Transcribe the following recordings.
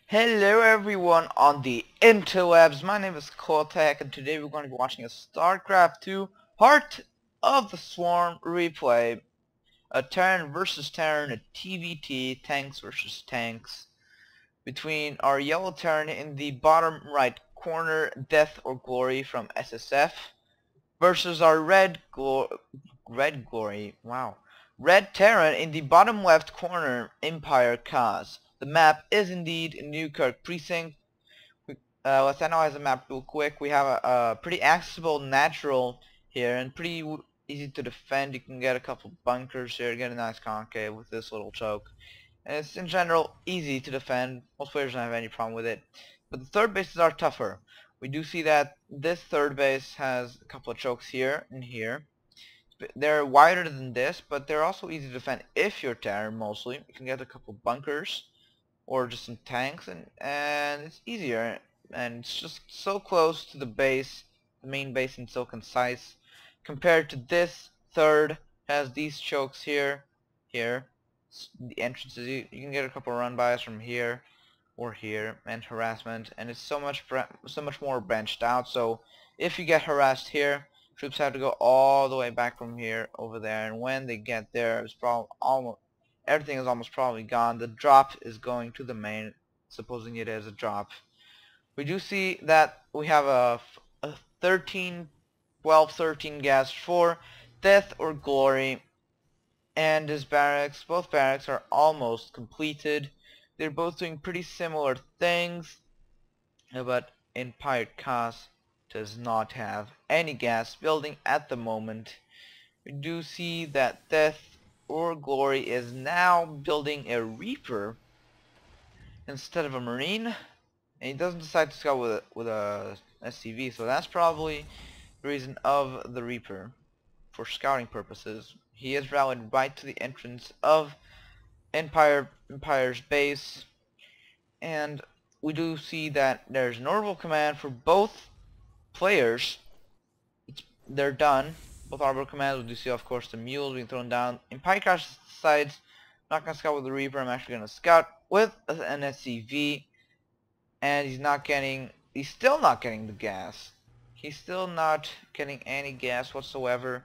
Hello everyone on the interwebs, my name is Cortec and today we're going to be watching a Starcraft 2 Heart of the Swarm replay. A Terran versus Terran, a TvT, tanks versus tanks. Between our yellow Terran in the bottom right corner, Deathorglory from SSF, versus our red Terran in the bottom left corner, EmpireKas. The map is indeed Newkirk Precinct. Let's analyze the map real quick. We have a pretty accessible natural here and pretty easy to defend. You can get a couple bunkers here, get a nice concave with this little choke. And it's in general easy to defend. Most players don't have any problem with it. But the third bases are tougher. We do see that this third base has a couple of chokes here and here. They're wider than this, but they're also easy to defend if you're Terran mostly. You can get a couple bunkers or just some tanks, and it's easier, and it's just so close to the base, the main base, and so concise compared to this third. Has these chokes here, the entrances. You can get a couple run bys from here or here, and harassment, and it's so much more branched out. So if you get harassed here, troops have to go all the way back from here over there, and when they get there, it's probably almost everything is almost probably gone. The drop is going to the main, supposing it is a drop. We do see that we have a 13, 12, 13 gas for Deathorglory and his barracks. Both barracks are almost completed. They're both doing pretty similar things, but EmpireKas does not have any gas building at the moment. We do see that Deathorglory is now building a Reaper instead of a Marine, and he doesn't decide to scout with a SCV, so that's probably the reason of the Reaper, for scouting purposes. He is rallied right to the entrance of Empire's base, and we do see that there's an orbital command for both players. They're done. Both orbital commands. We do see, of course, the mules being thrown down. EmpireKas decides, I'm not gonna scout with the Reaper. I'm actually gonna scout with an SCV, and he's still not getting the gas. He's still not getting any gas whatsoever.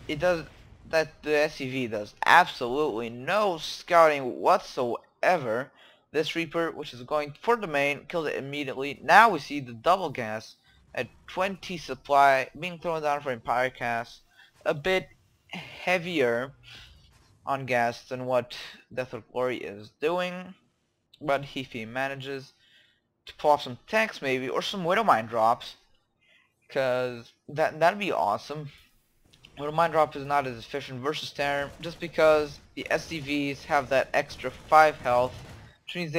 It does that the SCV does absolutely no scouting whatsoever. This Reaper, which is going for the main, killed it immediately. Now we see the double gas at 20 supply being thrown down for EmpireKas. A bit heavier on gas than what Deathorglory is doing, but if he manages to pull off some tanks maybe, or some Widowmine drops, because that'd be awesome. Widowmine drop is not as efficient versus Terran, just because the SCVs have that extra 5 health, which means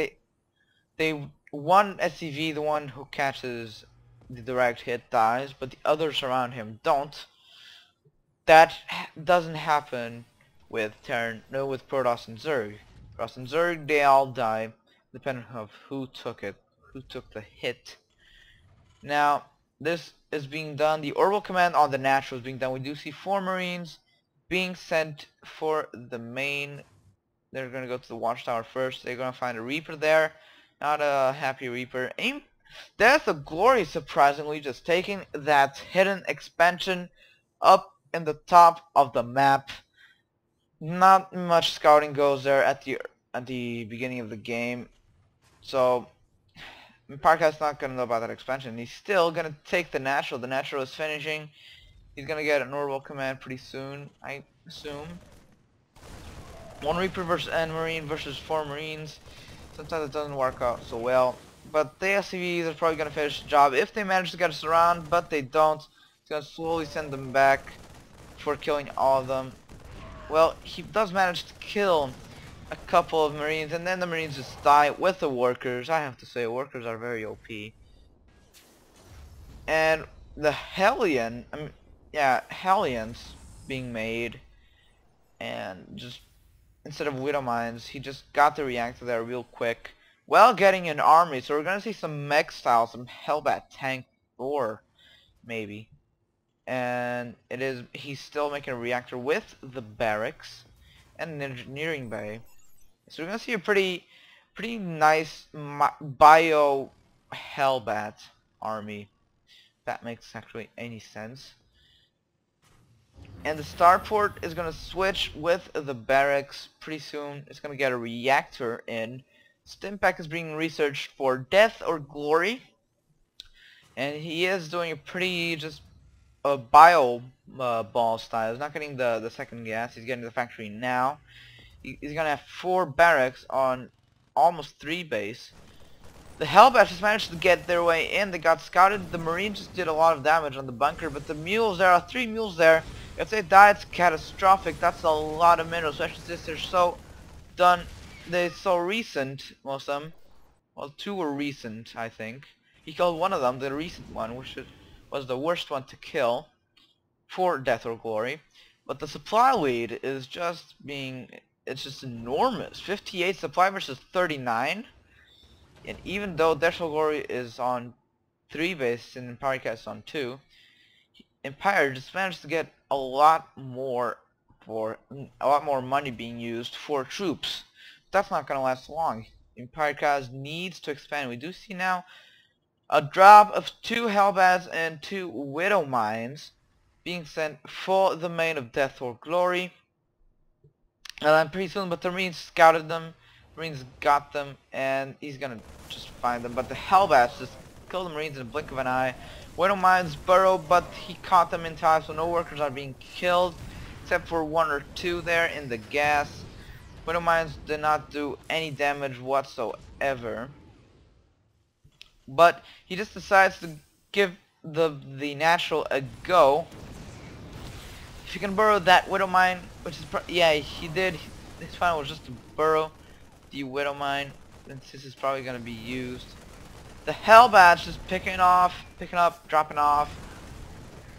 one SCV, the one who catches the direct hit, dies, but the others around him don't. That doesn't happen with Terran, no, with Protoss and Zerg. Protoss and Zerg, they all die, depending on who took the hit. Now, this is being done. The orbital command on the natural is being done. We do see 4 Marines being sent for the main. They're going to go to the watchtower first. They're going to find a Reaper there. Not a happy Reaper. Deathorglory surprisingly just taking that hidden expansion up in the top of the map. Not much scouting goes there at the beginning of the game. So EmpireKas not gonna know about that expansion. He's still gonna take the natural. The natural is finishing. He's gonna get an orbital command pretty soon, I assume. 1 Reaper versus N Marine versus 4 Marines. Sometimes it doesn't work out so well. But the SCVs are probably gonna finish the job if they manage to get us around, but they don't. He's gonna slowly send them back for killing all of them. Well, he does manage to kill a couple of Marines, and then the Marines just die with the workers. I have to say, workers are very OP. And the Hellion, Hellions being made, and just instead of Widowmines, he just got the reactor there real quick, while getting an army. So we're gonna see some mech style, some Hellbat tank, or maybe. And he's still making a reactor with the barracks and an engineering bay. So we're gonna see a pretty pretty nice bio Hellbat army. If that makes actually any sense. And the starport is gonna switch with the barracks pretty soon. It's gonna get a reactor in. Stimpack is being researched for Deathorglory, and he is doing a pretty just a bio ball style. He's not getting the second gas. He's getting the factory now. He's gonna have 4 barracks on almost 3 base. The Hellbats just managed to get their way in. They got scouted. The Marines just did a lot of damage on the bunker, but the mules, there are 3 mules there. If they die, it's catastrophic. That's a lot of minerals, especially since they're so done. They're so recent, most of them. Well, 2 were recent, I think. He killed one of them, the recent one, which was the worst one to kill for Deathorglory. But the supply lead is just being, it's just enormous. 58 supply versus 39. And even though Deathorglory is on 3 bases and EmpireKas on 2, Empire just managed to get a lot more money being used for troops. That's not gonna last long. EmpireKas needs to expand. We do see now a drop of 2 Hellbats and 2 Widow Mines being sent for the main of Deathorglory. And then pretty soon, but the Marines scouted them. Marines got them, and he's gonna just find them. But the Hellbats just killed the Marines in a blink of an eye. Widow Mines burrow, but he caught them in time, so no workers are being killed, except for 1 or 2 there in the gas. Widow Mines did not do any damage whatsoever. But he just decides to give the natural a go. If you can burrow that Widow Mine, which is yeah, he did. His final was just to burrow the Widow Mine, since this is probably going to be used. The Hellbats just picking up, dropping off.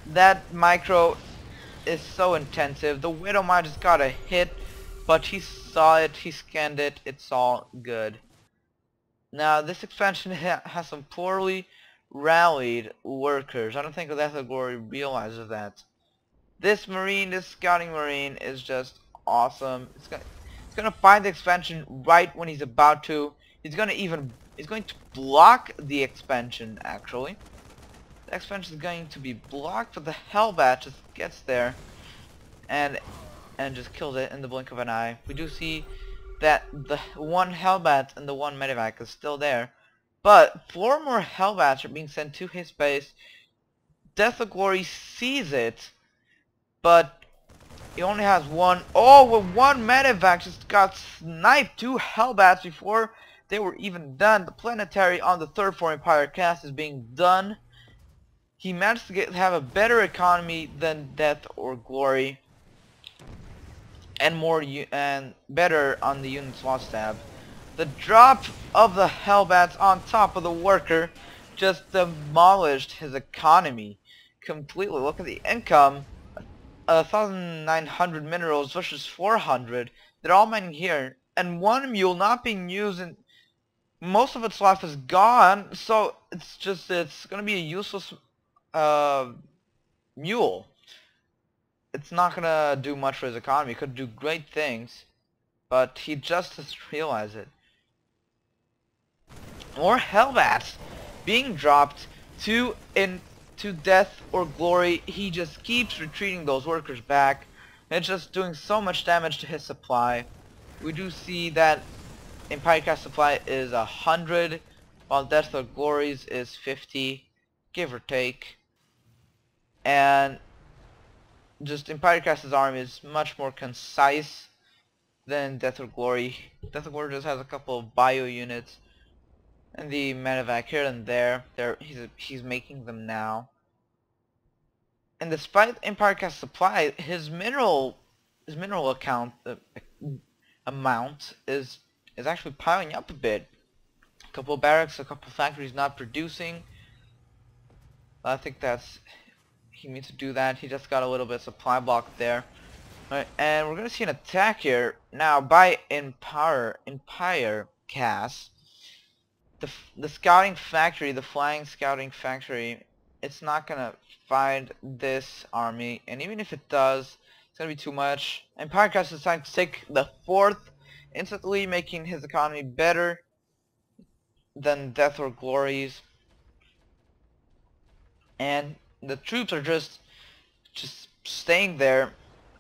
That micro is so intensive. The Widow Mine just got a hit, but he saw it, he scanned it, it's all good. Now this expansion has some poorly rallied workers. I don't think Deathorglory realizes that. This Marine, this scouting Marine is just awesome. It's gonna find the expansion right when he's about to. He's going to block the expansion actually. The expansion is going to be blocked, but the Hellbat just gets there and just kills it in the blink of an eye. We do see that the 1 Hellbat and the 1 medevac is still there, but 4 more Hellbats are being sent to his base. Deathorglory sees it, but he only has 1. Oh, well, 1 medevac just got sniped. 2 Hellbats before they were even done. The planetary on the 3rd floor EmpireKas is being done. He managed to have a better economy than Deathorglory, and more and better on the unit's loss tab. The drop of the Hellbats on top of the worker just demolished his economy completely. Look at the income. 1,900 minerals versus 400. They're all mining here, and 1 mule not being used, and most of its life is gone. So it's gonna be a useless mule. It's not gonna do much for his economy. It could do great things, but he just has realized it. More Hellbats being dropped to Deathorglory. He just keeps retreating those workers back. It's just doing so much damage to his supply. We do see that EmpireKas supply is 100, while Deathorglory's is 50, give or take. And just EmpireKas' army is much more concise than Deathorglory. Deathorglory just has a couple of bio units, and the medevac here and there. He's making them now. And despite EmpireKas supply, his mineral account amount is actually piling up a bit. A couple of barracks, a couple of factories not producing. I think he needs to do that. He just got a little bit of supply block there. Right, and we're gonna see an attack here now by EmpireKas. The scouting factory, the flying scouting factory, it's not gonna find this army, and even if it does, it's gonna be too much. EmpireKas is deciding to take the 4th instantly, making his economy better than Deathorglory's. And the troops are just staying there.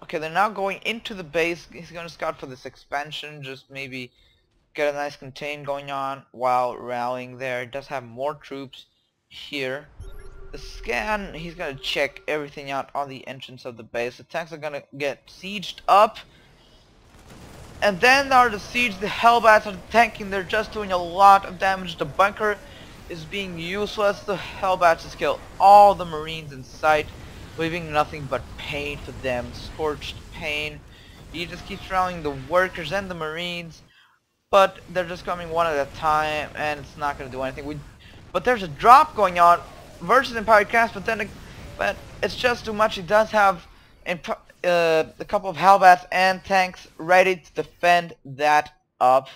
Okay, they're now going into the base. He's going to scout for this expansion, just maybe get a nice contain going on while rallying there. He does have more troops here. The scan, he's going to check everything out on the entrance of the base. The tanks are going to get sieged up. And then there are the siege, the Hellbats are tanking, they're just doing a lot of damage. The bunker is being useless. The Hellbats just kill all the Marines in sight, leaving nothing but pain for them. Scorched pain. He just keeps rallying the workers and the Marines, but they're just coming one at a time, and it's not going to do anything. But there's a drop going on versus EmpireKas, but it's just too much. He does have a couple of Hellbats and tanks ready to defend that up.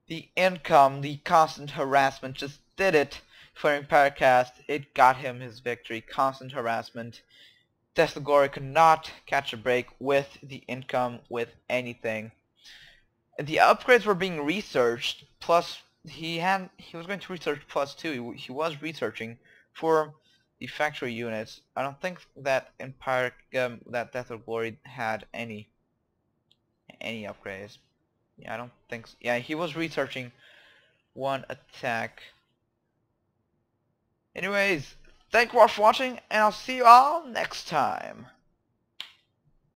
The income, the constant harassment just did it for EmpireKas. It got him his victory. Constant harassment. Deathorglory could not catch a break with the income, with anything. The upgrades were being researched, plus he was going to research plus 2. He was researching for the factory units. I don't think that that Deathorglory had any upgrades. Yeah, I don't think so. Yeah, he was researching one attack. Anyways, thank you all for watching, and I'll see you all next time.